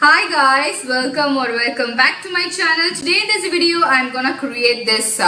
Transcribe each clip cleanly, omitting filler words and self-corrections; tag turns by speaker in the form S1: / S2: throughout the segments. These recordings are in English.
S1: Hi guys, welcome back to my channel. Today in this video I'm gonna create this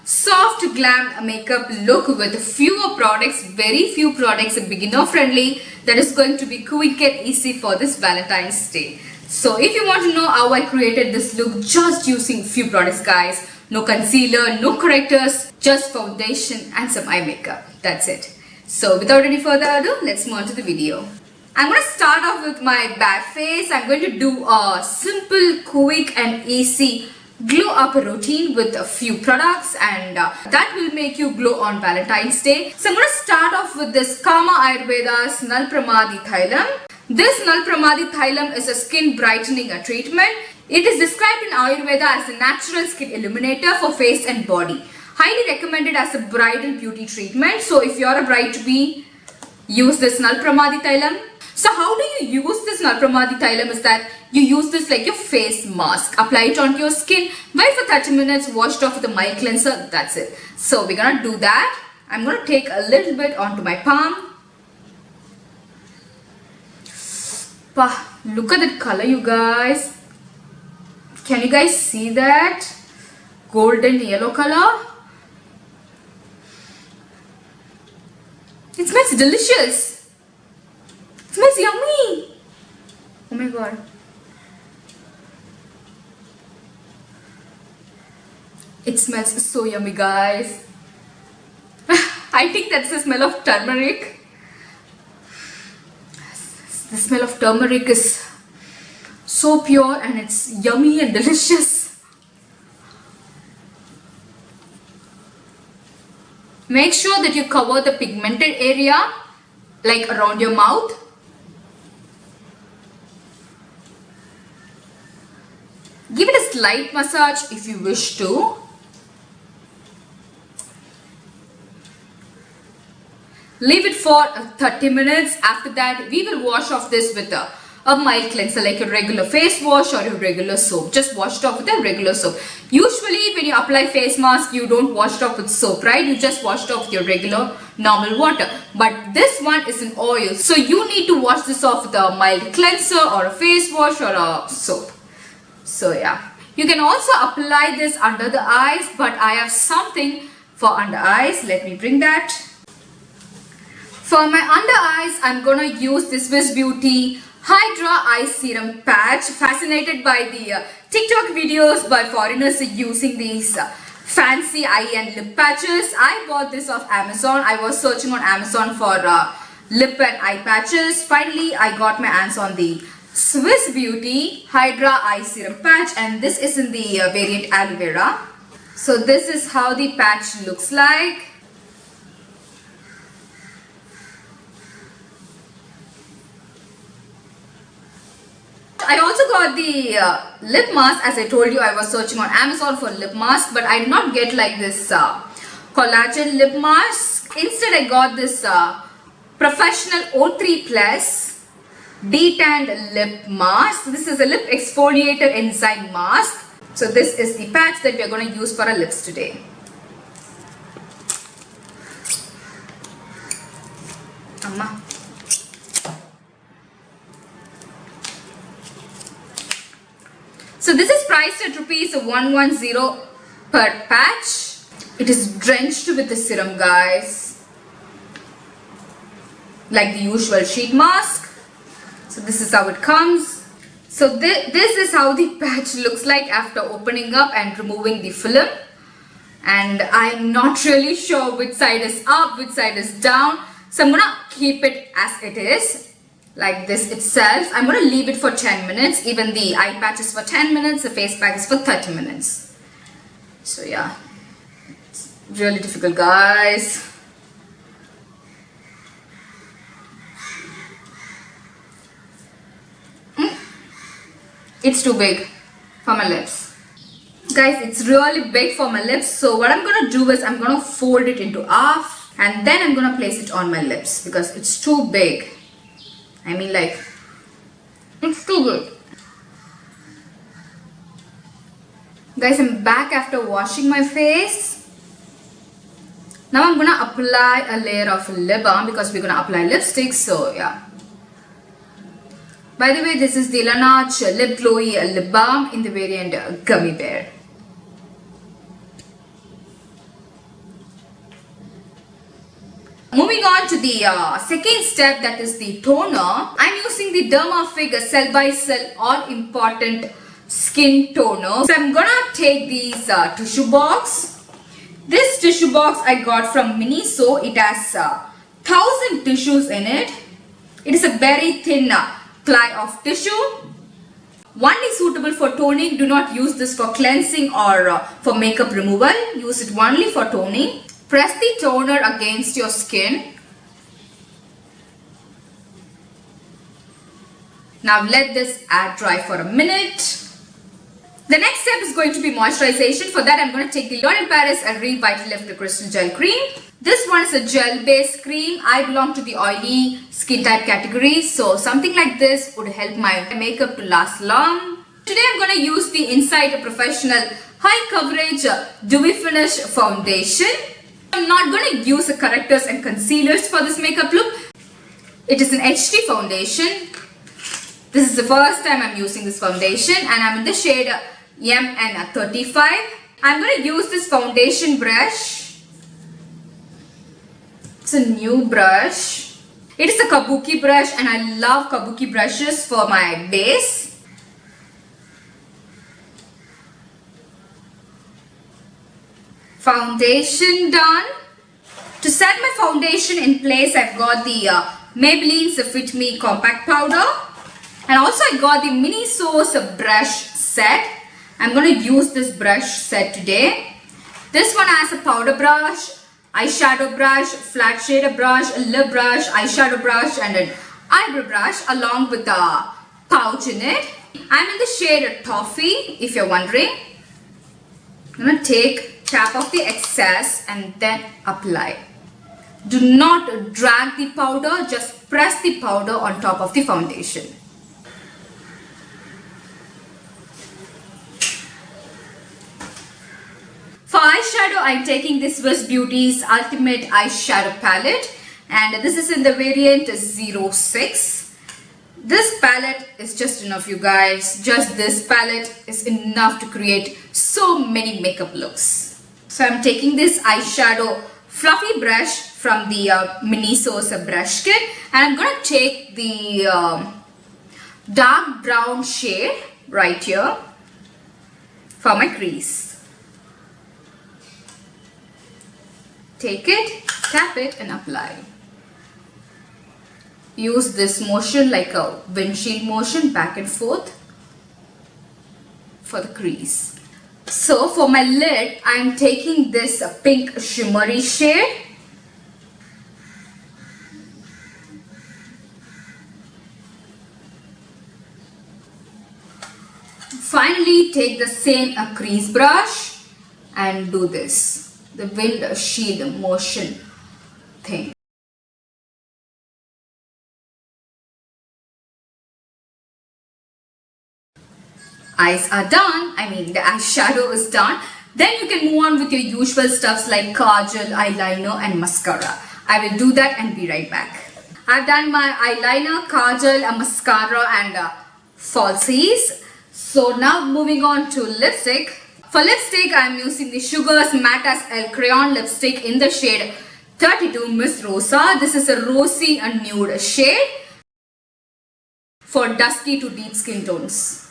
S1: soft glam makeup look with fewer products, very few products, beginner friendly, that is going to be quick and easy for this Valentine's Day. So if you want to know how I created this look just using few products guys, no concealer, no correctors, just foundation and some eye makeup, that's it. So without any further ado, let's move on to the video. I'm going to start off with my bare face. I'm going to do a simple, quick and easy glow up routine with a few products and that will make you glow on Valentine's Day. So I'm going to start off with this Kama Ayurveda's Nal Pramadi Thailam. This Nal Pramadi Thailam is a skin brightening treatment. It is described in Ayurveda as a natural skin illuminator for face and body. Highly recommended as a bridal beauty treatment. So if you're a bride-to-be, use this Nal Pramadi Thailam. So how do you use this Nal Pramadi Thailam is that you use this like your face mask. Apply it onto your skin, wait for 30 minutes, wash it off with a mild cleanser, that's it. So we're gonna do that. I'm gonna take a little bit onto my palm. Look at that color you guys. Can you guys see that? Golden yellow color. It smells delicious. It smells yummy. Oh my god. It smells so yummy guys. I think that's the smell of turmeric. The smell of turmeric is so pure and it's yummy and delicious. Make sure that you cover the pigmented area like around your mouth. Give it a slight massage if you wish to. Leave it for 30 minutes. After that, we will wash off this with a mild cleanser like a regular face wash or a regular soap. Just wash it off with a regular soap. Usually when you apply face mask, you don't wash it off with soap, right? You just wash it off with your regular normal water. But this one is an oil. So you need to wash this off with a mild cleanser or a face wash or a soap. So yeah, you can also apply this under the eyes, but I have something for under eyes. Let me bring that. For my under eyes, I'm gonna use this Swiss Beauty Hydra Eye Serum Patch. Fascinated by the TikTok videos by foreigners using these fancy eye and lip patches. I bought this off Amazon. I was searching on Amazon for lip and eye patches. Finally, I got my hands on the Swiss Beauty Hydra Eye Serum Patch, and this is in the variant Aloe Vera. So this is how the patch looks like. I also got the lip mask. As I told you, I was searching on Amazon for lip mask, but I did not get like this collagen lip mask. Instead, I got this Professional O3 Plus Detanned Lip Mask. This is a lip exfoliator enzyme mask. So this is the patch that we are going to use for our lips today. Amma. So this is priced at rupees 110 per patch. It is drenched with the serum guys, like the usual sheet mask. So this is how it comes. So this is how the patch looks like after opening up and removing the film. And I'm not really sure which side is up, which side is down. So I'm gonna keep it as it is, like this itself. I'm gonna leave it for 10 minutes. Even the eye patch is for 10 minutes, the face pack is for 30 minutes. So yeah, it's really difficult guys. It's too big for my lips. Guys, it's really big for my lips. So what I'm going to do is I'm going to fold it into half. And then I'm going to place it on my lips because it's too big. I mean like, it's too big. Guys, I'm back after washing my face. Now I'm going to apply a layer of lip balm because we're going to apply lipstick. So yeah. By the way, this is the Laneige Lip Glowy Lip Balm in the variant Gummy Bear. Moving on to the second step, that is the toner. I'm using the Dermafig Cell by Cell All Important Skin Toner. So I'm gonna take these tissue box. This tissue box I got from Miniso. It has 1000 tissues in it. It is a very thin ply of tissue. Only suitable for toning. Do not use this for cleansing or for makeup removal. Use it only for toning. Press the toner against your skin. Now let this air dry for a minute. The next step is going to be moisturization. For that, I'm going to take the L'Oréal Paris Revitalift Crystal Gel Cream. This one is a gel-based cream. I belong to the oily skin type category, so something like this would help my makeup to last long. Today, I'm going to use the Insight Professional High Coverage Dewy Finish Foundation. I'm not going to use the correctors and concealers for this makeup look. It is an HD foundation. This is the first time I'm using this foundation, and I'm in the shade MN35. I'm going to use this foundation brush. It's a new brush. It is a kabuki brush, and I love kabuki brushes for my base. Foundation done. To set my foundation in place, I've got the Maybelline's Fit Me Compact Powder. And also I got the Miniso's brush set. I'm going to use this brush set today. This one has a powder brush, eyeshadow brush, flat shader brush, a lip brush, eyeshadow brush and an eyebrow brush along with a pouch in it. I'm in the shade Toffee, if you're wondering. I'm going to tap off the excess and then apply. Do not drag the powder, just press the powder on top of the foundation. For eyeshadow, I'm taking this Swiss Beauty's Ultimate Eyeshadow Palette, and this is in the variant 06. This palette is just enough, you guys. Just this palette is enough to create so many makeup looks. So I'm taking this eyeshadow fluffy brush from the Miniso's brush kit, and I'm going to take the dark brown shade right here for my crease. Take it, tap it and apply. Use this motion like a windshield motion, back and forth for the crease. So for my lid, I'm taking this pink shimmery shade. Finally, take the same crease brush and do this. The windshield motion thing. Eyes are done. The eyeshadow is done. Then you can move on with your usual stuffs like kajal, eyeliner and mascara. I will do that and be right back. I've done my eyeliner, kajal, mascara and falsies. So now moving on to lipstick. For lipstick, I am using the Sugar's Matte as El Crayon lipstick in the shade 32 Miss Rosa. This is a rosy and nude shade for dusky to deep skin tones.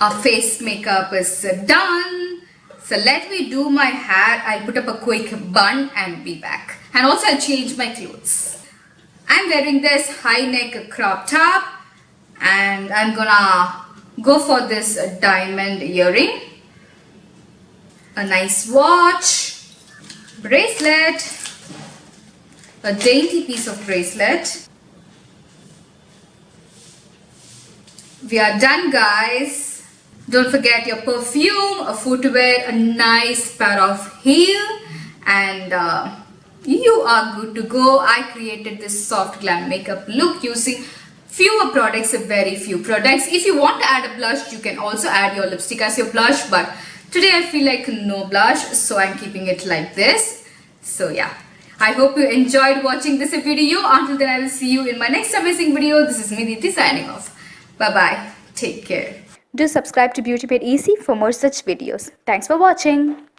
S1: Our face makeup is done. So let me do my hair. I'll put up a quick bun and be back. And also I'll change my clothes. I'm wearing this high neck crop top and I'm gonna go for this diamond earring, a nice watch, bracelet, a dainty piece of bracelet. We are done, guys. Don't forget your perfume, a footwear, a nice pair of heels, and you are good to go. I created this soft glam makeup look using fewer products, very few products. If you want to add a blush, you can also add your lipstick as your blush, but today I feel like no blush, so I'm keeping it like this. So yeah, I hope you enjoyed watching this video. Until then, I will see you in my next amazing video. This is me, Diti, signing off. Bye bye. Take care.
S2: Do subscribe to Beauty Made Easy for more such videos. Thanks for watching.